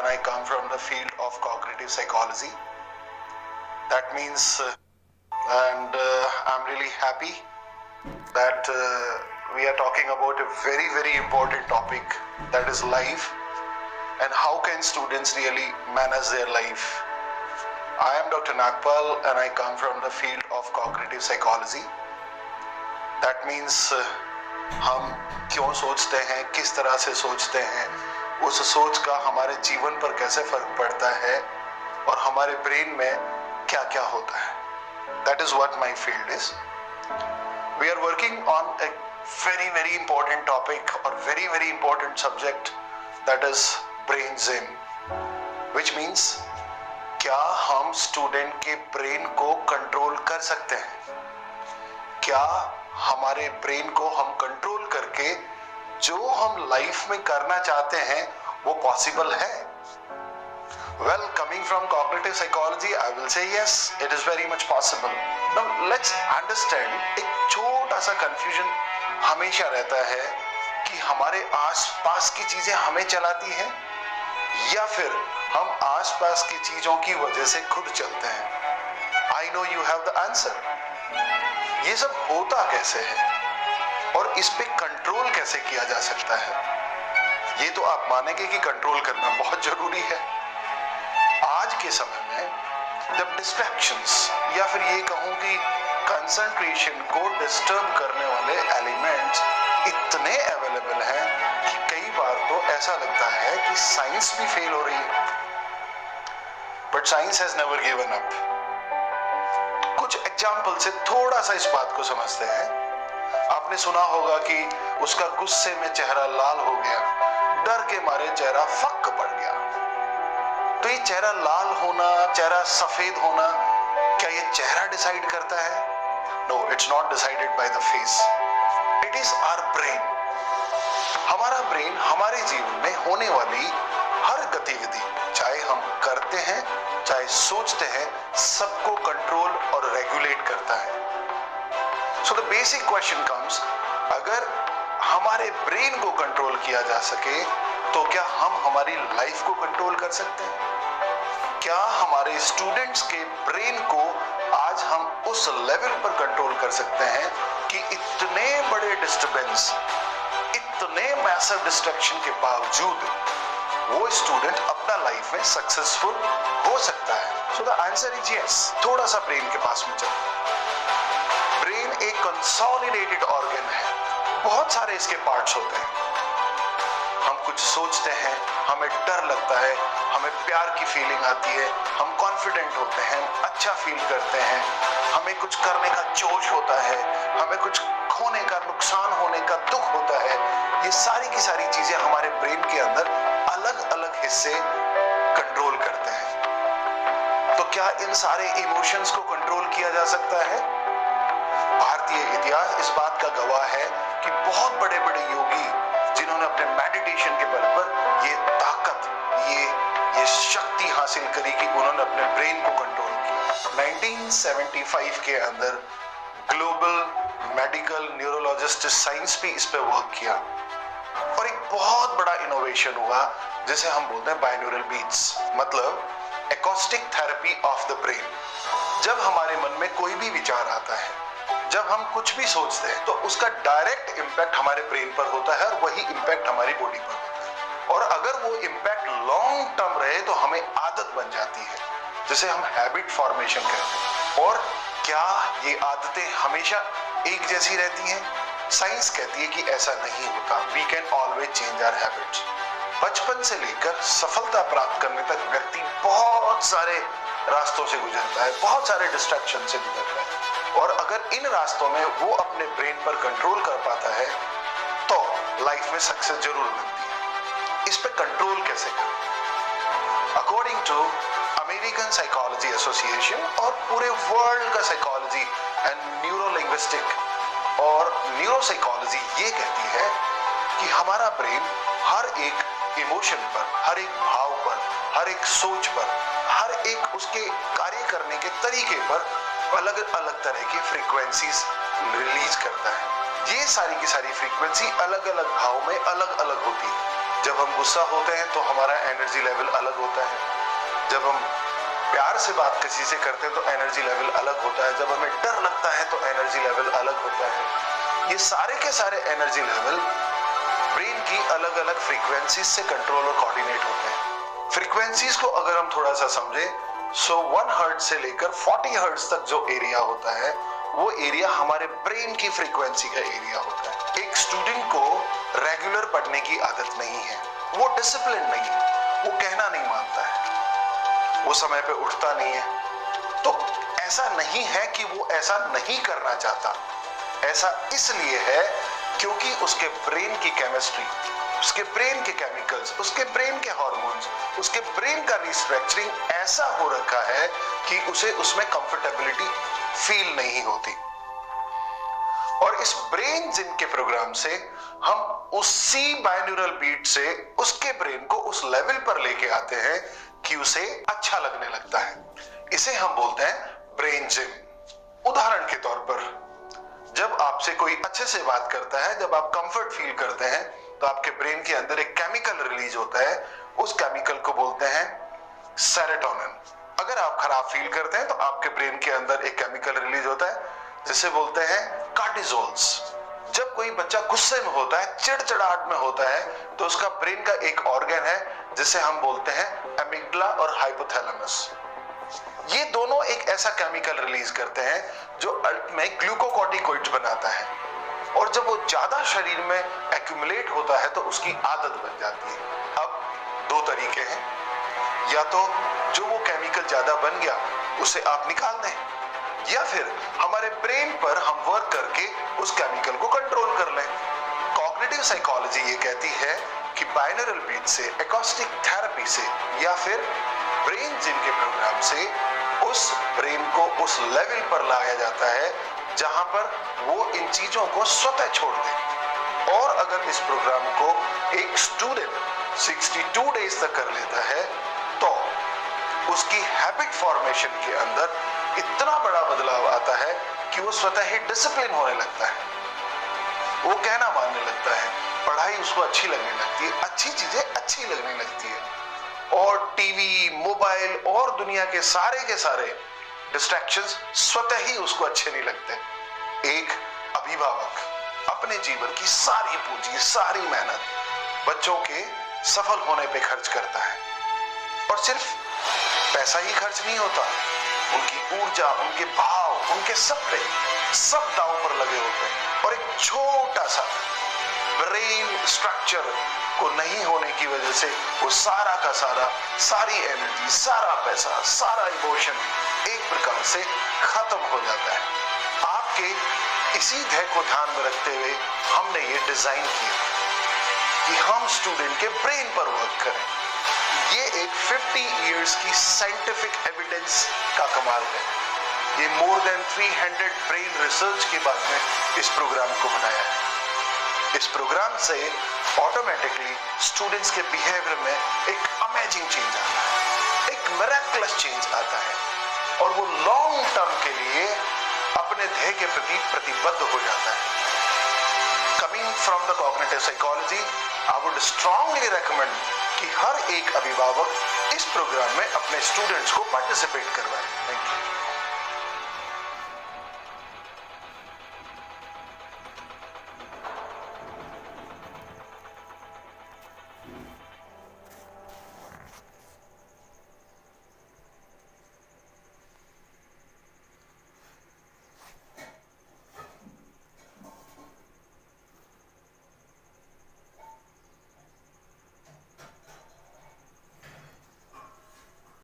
and I come from the field of cognitive psychology. That means, I'm really happy that we are talking about a very, very important topic, that is life, and how can students really manage their life. I am Dr. Nagpal and I come from the field of cognitive psychology. That means हम क्यों सोचते हैं, किस तरह से सोचते हैं, उस सोच का हमारे जीवन पर कैसे फर्क पड़ता है और हमारे ब्रेन में क्या क्या होता है. That is what my field is. We are working on a very, very important topic or very, very important subject, that is brain gym, which means क्या हम स्टूडेंट के ब्रेन को कंट्रोल कर सकते हैं? क्या हमारे ब्रेन को हम कंट्रोल करके जो हम लाइफ में करना चाहते हैं वो पॉसिबल है? Well, coming from cognitive psychology, I will say yes, it is very much possible. Now, let's understand, एक छोटा सा confusion हमेशा रहता है कि हमारे आसपास की चीजें हमें चलाती हैं या फिर हम आसपास की चीजों की वजह से खुद चलते हैं. I know you have the answer. ये सब होता कैसे है और इस पे कंट्रोल कैसे किया जा सकता है? ये तो आप मानेंगे कि कंट्रोल करना बहुत जरूरी है. आज के समय में जब डिस्ट्रैक्शंस या फिर ये कहूं कि कंसंट्रेशन को डिस्टर्ब करने वाले एलिमेंट्स इतने अवेलेबल हैं कि कई बार तो ऐसा लगता है कि साइंस भी फेल हो रही है. But science has never given up. कुछ एग्जाम्पल से थोड़ा सा इस बात को समझते हैं. आपने सुना होगा कि उसका गुस्से में चेहरा लाल हो गया, डर के मारे चेहरा फक पड़ गया. तो ये चेहरा लाल होना, चेहरा सफेद होना, क्या ये चेहरा डिसाइड करता है? No, it's not decided by the face. It is our brain. हमारा ब्रेन हमारे जीवन में होने वाली हर गतिविधि, चाहे हम करते हैं चाहे सोचते हैं, सबको कंट्रोल और रेगुलेट करता है. So the basic question comes, अगर हमारे ब्रेन को कंट्रोल किया जा सके तो क्या हम हमारी लाइफ को कंट्रोल कर सकते हैं? क्या हमारे स्टूडेंट्स के ब्रेन को आज हम उस लेवल पर कंट्रोल कर सकते हैं कि इतने बड़े डिस्टर्बेंस, इतने मैसिव डिस्ट्रैक्शन के बावजूद वो स्टूडेंट अपना लाइफ में सक्सेसफुल हो सकता है? So the answer is yes. थोड़ा सा ब्रेन के पास में चलो. ब्रेन एक कंसोलिडेटेड ऑर्गन है. बहुत सारे इसके पार्ट्स होते हैं. हम कुछ सोचते हैं, हमें डर लगता है, हमें प्यार की फीलिंग आती है, हम कॉन्फिडेंट होते हैं, अच्छा फील करते हैं, हमें कुछ करने का जोश होता है, हमें कुछ खोने का, नुकसान होने का दुख होता है. ये सारी की सारी चीजें हमारे ब्रेन के अंदर अलग अलग हिस्से कंट्रोल करते हैं. तो क्या इन सारे इमोशंस को कंट्रोल किया जा सकता है? भारतीय इतिहास इस बात का गवाह है कि बहुत बड़े बड़े योगी जिन्होंने अपने मेडिटेशन के बल पर ये ताकत, ये शक्ति हासिल करी कि उन्होंने अपने ब्रेन को कंट्रोल किया. 1975 के अंदर ग्लोबल मेडिकल न्यूरोलॉजिस्ट साइंस भी इस पे वर्क किया और एक बहुत बड़ा इनोवेशन हुआ जिसे हम बोलते हैं बाइनोरल बीट्स, मतलब acoustic therapy of the brain. जब हमारे मन में कोई भी विचार आता है, जब हम कुछ भी सोचते हैं, तो उसका डायरेक्ट इंपैक्ट हमारे ब्रेन पर होता है और वही इंपैक्ट हमारी बॉडी पर होता है. और अगर वो इंपैक्ट लॉन्ग टर्म रहे तो हमें आदत बन जाती है, जिसे हम हैबिट फॉर्मेशन कहते हैं. और क्या ये आदतें हमेशा एक जैसी रहती हैं? साइंस कहती है कि ऐसा नहीं होता. We can always change our habits. बचपन से लेकर सफलता प्राप्त करने तक व्यक्ति बहुत सारे रास्तों से गुजरता है, बहुत सारे डिस्ट्रैक्शन से गुजरता है. और अगर इन रास्तों में वो अपने ब्रेन पर कंट्रोल कर पाता है तो लाइफ में सक्सेस जरूर मिलती है. इस पे कंट्रोल कैसे करें? According to American psychology association और पूरे वर्ल्ड का साइकोलॉजी एंड न्यूरोलिंग्विस्टिक और न्यूरोसाइकोलॉजी ये कहती है कि हमारा ब्रेन हर एक इमोशन पर, हर एक भाव पर, हर एक सोच पर, हर एक उसके कार्य करने के तरीके पर अलग अलग तरह की फ्रीक्वेंसीज रिलीज करता है. ये सारी की सारी फ्रीक्वेंसी अलग अलग भाव में अलग अलग होती है. जब हम गुस्सा होते हैं तो हमारा एनर्जी लेवल अलग होता है। जब हम प्यार से बात किसी से करते हैं तो एनर्जी लेवल अलग होता है। जब हमें डर लगता है तो एनर्जी लेवल अलग होता है। ये सारे के सारे एनर्जी लेवल ब्रेन की अलग अलग फ्रीक्वेंसीज से कंट्रोल और कोऑर्डिनेट होते हैं। फ्रीक्वेंसीज को अगर हम थोड़ा सा समझें, सो 1 हर्ट्ज से लेकर 40 हर्ट्ज तक जो एरिया होता है वो एरिया हमारे ब्रेन की फ्रीक्वेंसी का एरिया होता है। एक स्टूडेंट को रेगुलर पढ़ने की आदत नहीं है, वो डिसिप्लिन नहीं है, वो कहना नहीं मानता है, वो समय पे उठता नहीं है, तो ऐसा नहीं है कि वो ऐसा नहीं करना चाहता। ऐसा इसलिए है क्योंकि उसके ब्रेन की केमिस्ट्री, उसके ब्रेन के केमिकल्स, उसके ब्रेन के हार्मोन्स, उसके ब्रेन का रिस्ट्रक्चरिंग ऐसा हो रखा है कि उसे उसमें कंफर्टेबिलिटी फील नहीं होती। और इस ब्रेन जिन के प्रोग्राम से हम उसी बाइन्यूरल बीट से उसके ब्रेन को उस लेवल पर लेके आते हैं कि उसे अच्छा लगने लगता है। इसे हम बोलते हैं ब्रेन जिम। उदाहरण के तौर पर, जब आपसे कोई अच्छे से बात करता है, जब आप कंफर्ट फील करते हैं, तो आपके ब्रेन के अंदर एक केमिकल रिलीज होता है, उस केमिकल को बोलते हैं सेरोटोनिन। अगर आप खराब फील करते हैं तो आपके ब्रेन के अंदर एक केमिकल रिलीज होता है जिसे बोलते हैं कार्टिसोल्स। जब कोई बच्चा गुस्से में होता है, चिड़चिड़ाहट में होता है, तो उसका ब्रेन का एक ऑर्गन है जिसे हम बोलते हैं एमिग्डाला और हाइपोथैलेमस। ये दोनों एक ऐसा केमिकल रिलीज करते हैं जो अल्ट में ग्लूकोकॉर्टिकॉइड्स बनाता है, और जब वो ज्यादा शरीर में एक्यूमुलेट होता है तो उसकी आदत बन जाती है। अब 2 तरीके हैं, या तो जो वो केमिकल ज्यादा बन गया उसे आप निकाल दें, या फिर हमारे ब्रेन पर हम वर्क करके उस केमिकल को कंट्रोल कर लें। कॉग्निटिव साइकोलॉजी ये कहती है कि बाइनरल बीट से, एकॉस्टिक थेरेपी से, या फिर ब्रेन जिम के प्रोग्राम से उस ब्रेन को उस लेवल पर लाया जाता है जहां पर वो इन चीजों को स्वतः छोड़ दे। और अगर इस प्रोग्राम को एक स्टूडेंट 62 डेज तक कर लेता है तो उसकी हैबिट फॉर्मेशन के अंदर इतना बड़ा बदलाव आता है कि वो स्वतः ही डिसिप्लिन होने लगता है, वो कहना मानने लगता है, पढ़ाई उसको अच्छी लगने लगती है, अच्छी चीजें अच्छी लगने लगती है, और टीवी, मोबाइल और दुनिया के सारे डिस्ट्रैक्शंस स्वतः ही उसको अच्छे नहीं लगते। एक अभिभावक अपने जीवन की सारी पूंजी, सारी मेहनत बच्चों के सफल होने पे खर्च करता है, और सिर्फ पैसा ही खर्च नहीं होता, उनकी ऊर्जा, उनके भाव, उनके सपने सब दांव पर लगे होते हैं। और एक छोटा सा ब्रेन स्ट्रक्चर को नहीं होने की वजह से वो सारा का सारा, सारी एनर्जी, सारा पैसा, सारा इमोशन एक प्रकार से खत्म हो जाता है। आपके इसी ध्येय को ध्यान में रखते हुए हमने ये डिजाइन किया कि हम स्टूडेंट के ब्रेन पर वर्क करें। ये एक 50 इयर्स की साइंटिफिक एविडेंस का कमाल है। ये मोर देन 300 ब्रेन रिसर्च के बाद में इस प्रोग्राम को बनाया है। इस प्रोग्राम से ऑटोमेटिकली स्टूडेंट्स के बिहेवियर में एक अमेजिंग चेंज आता है, एक मिरेकलस चेंज आता है, और वो लॉन्ग टर्म के लिए अपने ध्येय के प्रति प्रतिबद्ध हो जाता है। Coming from the cognitive psychology, I would strongly recommend कि हर एक अभिभावक इस प्रोग्राम में अपने स्टूडेंट्स को पार्टिसिपेट करवाए। Thank you.